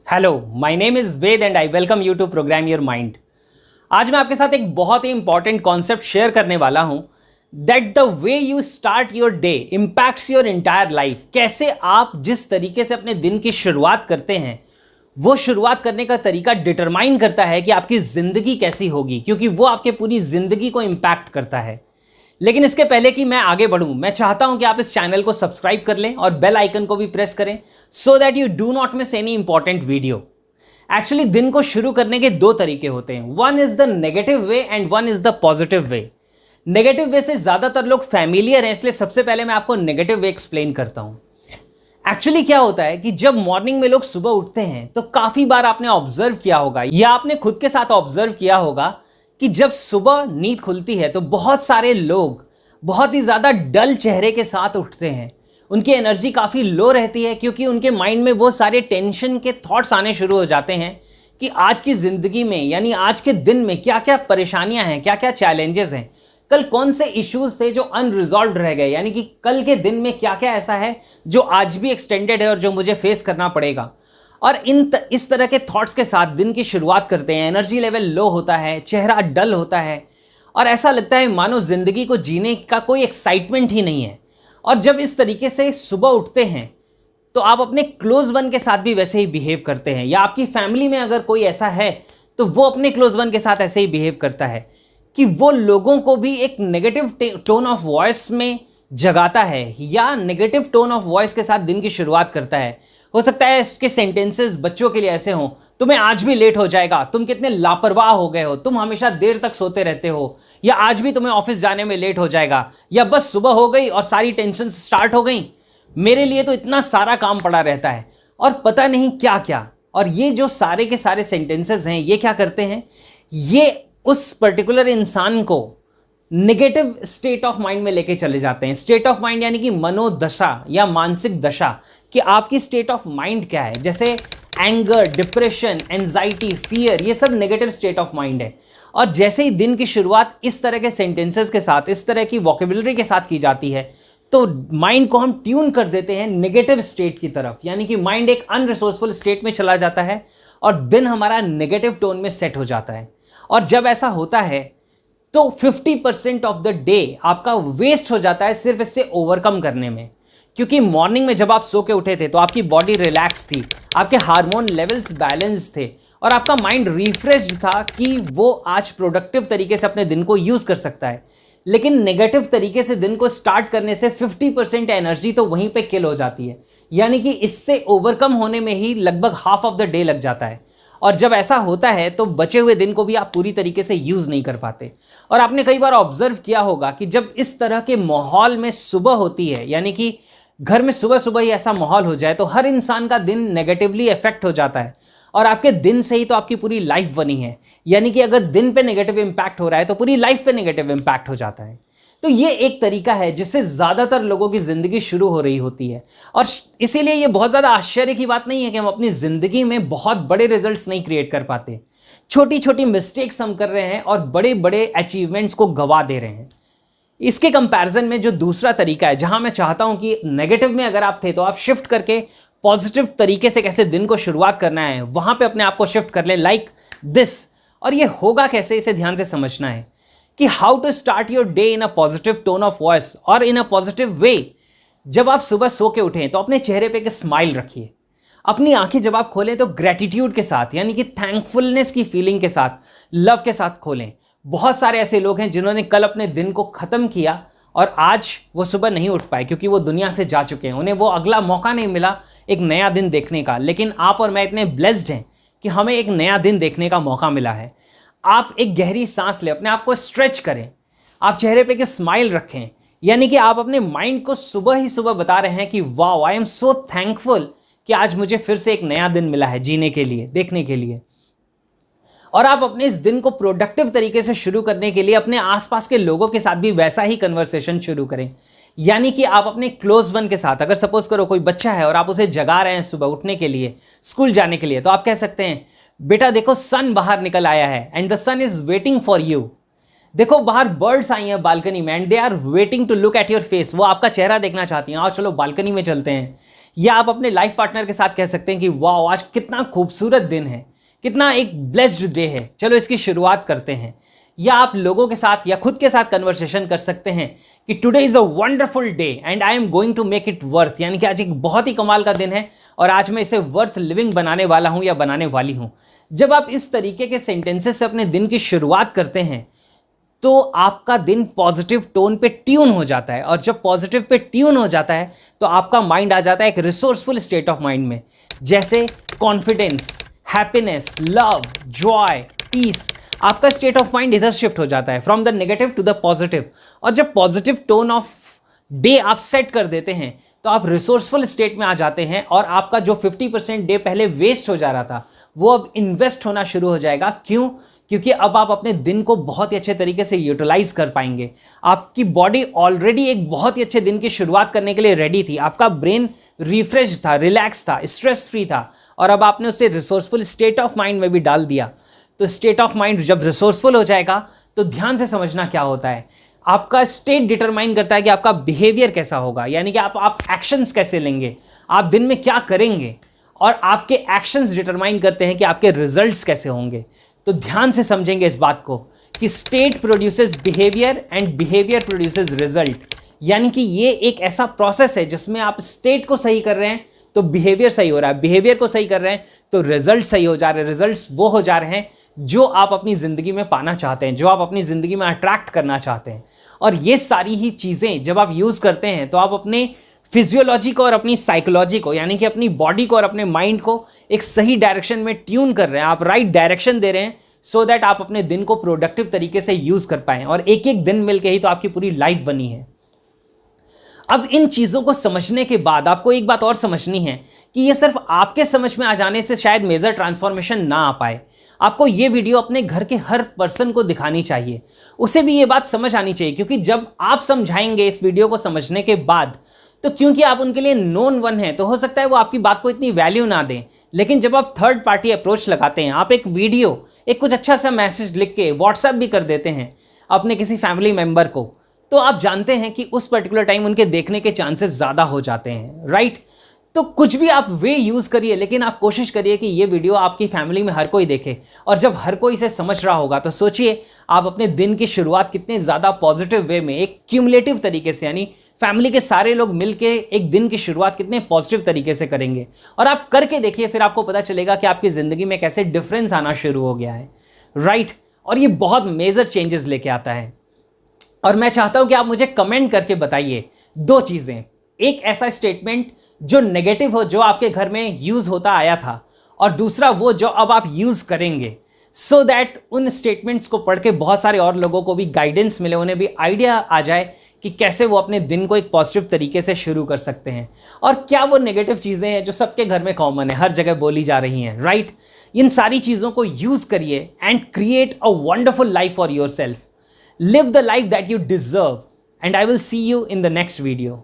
Hello, my name is Ved and I welcome you to program your mind. आज मैं आपके साथ एक बहुत ही इंपॉर्टेंट कॉन्सेप्ट शेयर करने वाला हूं that the way you start your day impacts your entire life. कैसे आप जिस तरीके से अपने दिन की शुरुआत करते हैं वो शुरुआत करने का तरीका डिटरमाइन करता है कि आपकी ज़िंदगी कैसी होगी, क्योंकि वो आपके पूरी ज़िंदगी को इम्पैक्ट करता है। लेकिन इसके पहले कि मैं आगे बढ़ूं, मैं चाहता हूं कि आप इस चैनल को सब्सक्राइब कर लें और बेल आइकन को भी प्रेस करें so that you do not miss any important video. Actually दिन को शुरू करने के दो तरीके होते हैं, one is the negative way and one is the positive way. Negative way से ज्यादातर लोग फैमिलियर हैं, इसलिए सबसे पहले मैं आपको नेगेटिव वे एक्सप्लेन करता हूं। एक्चुअली क्या होता है कि जब मॉर्निंग में लोग सुबह उठते हैं तो काफी बार आपने ऑब्जर्व किया होगा या आपने खुद के साथ ऑब्जर्व किया होगा कि जब सुबह नींद खुलती है तो बहुत सारे लोग बहुत ही ज़्यादा डल चेहरे के साथ उठते हैं। उनकी एनर्जी काफ़ी लो रहती है क्योंकि उनके माइंड में वो सारे टेंशन के थॉट्स आने शुरू हो जाते हैं कि आज की ज़िंदगी में यानी आज के दिन में क्या क्या परेशानियां हैं, क्या क्या चैलेंजेस हैं, कल कौन से इश्यूज थे जो अनरिजॉल्व्ड रह गए, यानी कि कल के दिन में क्या क्या ऐसा है जो आज भी एक्सटेंडेड है और जो मुझे फेस करना पड़ेगा। और इस तरह के थॉट्स के साथ दिन की शुरुआत करते हैं। एनर्जी लेवल लो होता है, चेहरा डल होता है और ऐसा लगता है मानो जिंदगी को जीने का कोई एक्साइटमेंट ही नहीं है। और जब इस तरीके से सुबह उठते हैं तो आप अपने क्लोज वन के साथ भी वैसे ही बिहेव करते हैं, या आपकी फैमिली में अगर कोई ऐसा है तो वो अपने क्लोज वन के साथ ऐसे ही बिहेव करता है कि वो लोगों को भी एक नेगेटिव टोन ऑफ वॉइस में जगाता है या नेगेटिव टोन ऑफ वॉइस के साथ दिन की शुरुआत करता है। हो सकता है इसके सेंटेंसेस बच्चों के लिए ऐसे हों, तुम्हें आज भी लेट हो जाएगा, तुम कितने लापरवाह हो गए हो, तुम हमेशा देर तक सोते रहते हो, या आज भी तुम्हें ऑफिस जाने में लेट हो जाएगा, या बस सुबह हो गई और सारी टेंशन स्टार्ट हो गई, मेरे लिए तो इतना सारा काम पड़ा रहता है, और पता नहीं क्या क्या। और ये जो सारे के सारे सेंटेंसेस हैं ये क्या करते हैं, ये उस पर्टिकुलर इंसान को नेगेटिव स्टेट ऑफ माइंड में लेके चले जाते हैं। स्टेट ऑफ माइंड यानी कि मनोदशा या मानसिक दशा, कि आपकी स्टेट ऑफ माइंड क्या है। जैसे एंगर, डिप्रेशन, एंजाइटी, फियर, ये सब नेगेटिव स्टेट ऑफ माइंड है। और जैसे ही दिन की शुरुआत इस तरह के सेंटेंसेस के साथ, इस तरह की वोकेबुलरी के साथ की जाती है तो माइंड को हम ट्यून कर देते हैं नेगेटिव स्टेट की तरफ, यानी कि माइंड एक अनरिसोर्सफुल स्टेट में चला जाता है और दिन हमारा नेगेटिव टोन में सेट हो जाता है। और जब ऐसा होता है तो 50% ऑफ द डे आपका वेस्ट हो जाता है सिर्फ इससे ओवरकम करने में। क्योंकि मॉर्निंग में जब आप सो के उठे थे तो आपकी बॉडी रिलैक्स थी, आपके हार्मोन लेवल्स बैलेंस थे और आपका माइंड रिफ्रेश्ड था कि वो आज प्रोडक्टिव तरीके से अपने दिन को यूज़ कर सकता है। लेकिन नेगेटिव तरीके से दिन को स्टार्ट करने से 50% एनर्जी तो वहीं पे किल हो जाती है, यानी कि इससे ओवरकम होने में ही लगभग हाफ ऑफ द डे लग जाता है। और जब ऐसा होता है तो बचे हुए दिन को भी आप पूरी तरीके से यूज़ नहीं कर पाते। और आपने कई बार ऑब्जर्व किया होगा कि जब इस तरह के माहौल में सुबह होती है, यानी कि घर में सुबह सुबह ही ऐसा माहौल हो जाए तो हर इंसान का दिन नेगेटिवली इफेक्ट हो जाता है। और आपके दिन से ही तो आपकी पूरी लाइफ बनी है, यानी कि अगर दिन पे नेगेटिव इंपैक्ट हो रहा है तो पूरी लाइफ पे नेगेटिव इंपैक्ट हो जाता है। तो ये एक तरीका है जिससे ज़्यादातर लोगों की ज़िंदगी शुरू हो रही होती है। और इसीलिए ये बहुत ज़्यादा आश्चर्य की बात नहीं है कि हम अपनी ज़िंदगी में बहुत बड़े रिजल्ट्स नहीं क्रिएट कर पाते। छोटी छोटी मिस्टेक्स हम कर रहे हैं और बड़े बड़े अचीवमेंट्स को गवा दे रहे हैं। इसके कंपैरिजन में जो दूसरा तरीका है, जहां मैं चाहता हूं कि नेगेटिव में अगर आप थे तो आप शिफ्ट करके पॉजिटिव तरीके से कैसे दिन को शुरुआत करना है वहां पे अपने आप को शिफ्ट कर लें, लाइक दिस। और ये होगा कैसे, इसे ध्यान से समझना है कि how to start your day in a positive tone of voice और इन अ पॉजिटिव वे। जब आप सुबह सो के उठें तो अपने चेहरे पे एक स्माइल रखिए। अपनी आंखें जब आप खोलें तो ग्रेटिट्यूड के साथ, यानी कि थैंकफुलनेस की फीलिंग के साथ, लव के साथ खोलें। बहुत सारे ऐसे लोग हैं जिन्होंने कल अपने दिन को ख़त्म किया और आज वो सुबह नहीं उठ पाए क्योंकि वो दुनिया से जा चुके हैं, उन्हें वो अगला मौका नहीं मिला एक नया दिन देखने का। लेकिन आप और मैं इतने ब्लेस्ड हैं कि हमें एक नया दिन देखने का मौका मिला है। आप एक गहरी सांस लें, अपने आप को स्ट्रेच करें, आप चेहरे पे एक स्माइल रखें, यानी कि आप अपने माइंड को सुबह ही सुबह बता रहे हैं कि वाह, आई एम सो थैंकफुल कि आज मुझे फिर से एक नया दिन मिला है जीने के लिए, देखने के लिए। और आप अपने इस दिन को प्रोडक्टिव तरीके से शुरू करने के लिए अपने आसपास के लोगों के साथ भी वैसा ही कन्वर्सेशन शुरू करें। यानी कि आप अपने क्लोज वन के साथ, अगर सपोज करो कोई बच्चा है और आप उसे जगा रहे हैं सुबह उठने के लिए, स्कूल जाने के लिए, तो आप कह सकते हैं बेटा देखो सन बाहर निकल आया है and the sun is waiting for you. देखो बाहर बर्ड्स आई हैं बालकनी में and they are waiting to look at your face, वो आपका चेहरा देखना चाहती हैं। आओ चलो बालकनी में चलते हैं। या आप अपने लाइफ पार्टनर के साथ कह सकते हैं कि वाह आज कितना खूबसूरत दिन है, कितना एक ब्लेस्ड डे है, चलो इसकी शुरुआत करते हैं। या आप लोगों के साथ या खुद के साथ कन्वर्सेशन कर सकते हैं कि today is a wonderful day and I am going to make it worth, यानी कि आज एक बहुत ही कमाल का दिन है और आज मैं इसे वर्थ लिविंग बनाने वाला हूं या बनाने वाली हूं। जब आप इस तरीके के सेंटेंसेस से अपने दिन की शुरुआत करते हैं तो आपका दिन पॉजिटिव टोन पे ट्यून हो जाता है, और जब पॉजिटिव पे ट्यून हो जाता है तो आपका माइंड आ जाता है एक रिसोर्सफुल स्टेट ऑफ माइंड में, जैसे confidence, happiness, love, joy, peace. आपका स्टेट ऑफ माइंड इधर शिफ्ट हो जाता है from the negative to the positive. और जब पॉजिटिव टोन ऑफ डे आप सेट कर देते हैं तो आप रिसोर्सफुल स्टेट में आ जाते हैं और आपका जो 50% डे पहले वेस्ट हो जा रहा था वो अब इन्वेस्ट होना शुरू हो जाएगा। क्यों? क्योंकि अब आप अपने दिन को बहुत ही अच्छे तरीके से यूटिलाइज कर पाएंगे। आपकी बॉडी ऑलरेडी एक बहुत ही अच्छे दिन की शुरुआत करने के लिए रेडी थी, आपका ब्रेन रिफ्रेश था, रिलैक्स था, स्ट्रेस फ्री था, और अब आपने उसे रिसोर्सफुल स्टेट ऑफ माइंड में भी डाल दिया। तो स्टेट ऑफ माइंड जब रिसोर्सफुल हो जाएगा तो ध्यान से समझना क्या होता है, आपका स्टेट डिटरमाइन करता है कि आपका बिहेवियर कैसा होगा, यानी कि आप एक्शंस कैसे लेंगे, आप दिन में क्या करेंगे, और आपके एक्शंस डिटरमाइन करते हैं कि आपके रिजल्ट्स कैसे होंगे। तो ध्यान से समझेंगे इस बात को कि state produces behaviour and behaviour produces result, यानी कि ये एक ऐसा प्रोसेस है जिसमें आप स्टेट को सही कर रहे हैं तो बिहेवियर सही हो रहा है, बिहेवियर को सही कर रहे हैं तो रिजल्ट सही हो जा रहे हैं, रिजल्ट्स वो हो जा रहे हैं जो आप अपनी ज़िंदगी में पाना चाहते हैं, जो आप अपनी ज़िंदगी में अट्रैक्ट करना चाहते हैं। और ये सारी ही चीज़ें जब आप यूज़ करते हैं तो आप अपने फिजियोलॉजी को और अपनी साइकोलॉजी को, यानी कि अपनी बॉडी को और अपने माइंड को एक सही डायरेक्शन में ट्यून कर रहे हैं, आप राइट डायरेक्शन दे रहे हैं सो दैट आप अपने दिन को प्रोडक्टिव तरीके से यूज़ कर पाएँ। और एक एक दिन मिलके ही तो आपकी पूरी लाइफ बनी है। अब इन चीज़ों को समझने के बाद आपको एक बात और समझनी है कि ये सिर्फ आपके समझ में आ जाने से शायद मेजर ट्रांसफॉर्मेशन ना आ पाए। आपको ये वीडियो अपने घर के हर पर्सन को दिखानी चाहिए, उसे भी ये बात समझ आनी चाहिए, क्योंकि जब आप समझाएंगे इस वीडियो को समझने के बाद, तो क्योंकि आप उनके लिए नोन वन हैं तो हो सकता है वो आपकी बात को इतनी वैल्यू ना दें। लेकिन जब आप थर्ड पार्टी अप्रोच लगाते हैं, आप एक वीडियो, एक कुछ अच्छा सा मैसेज लिख के व्हाट्सएप भी कर देते हैं अपने किसी फैमिली मेम्बर को, तो आप जानते हैं कि उस पर्टिकुलर टाइम उनके देखने के चांसेस ज़्यादा हो जाते हैं, राइट? तो कुछ भी आप वे यूज़ करिए, लेकिन आप कोशिश करिए कि ये वीडियो आपकी फैमिली में हर कोई देखे। और जब हर कोई इसे समझ रहा होगा तो सोचिए आप अपने दिन की शुरुआत कितने ज़्यादा पॉजिटिव वे में, एक क्यूमुलेटिव तरीके से, यानी फैमिली के सारे लोग मिलके एक दिन की शुरुआत कितने पॉजिटिव तरीके से करेंगे। और आप करके देखिए, फिर आपको पता चलेगा कि आपकी ज़िंदगी में कैसे डिफरेंस आना शुरू हो गया है, राइट? और ये बहुत मेजर चेंजेस लेके आता है। और मैं चाहता हूं कि आप मुझे कमेंट करके बताइए दो चीज़ें, एक ऐसा स्टेटमेंट जो नेगेटिव हो, जो आपके घर में यूज़ होता आया था, और दूसरा वो जो अब आप यूज़ करेंगे, सो दैट उन स्टेटमेंट्स को पढ़ के बहुत सारे और लोगों को भी गाइडेंस मिले, उन्हें भी आइडिया आ जाए कि कैसे वो अपने दिन को एक पॉजिटिव तरीके से शुरू कर सकते हैं। और क्या वो नेगेटिव चीज़ें हैं जो सबके घर में कॉमन है, हर जगह बोली जा रही हैं, राइट? इन सारी चीज़ों को यूज़ करिए and create a wonderful life for your self. Live the life that you deserve, and I will see you in the next video.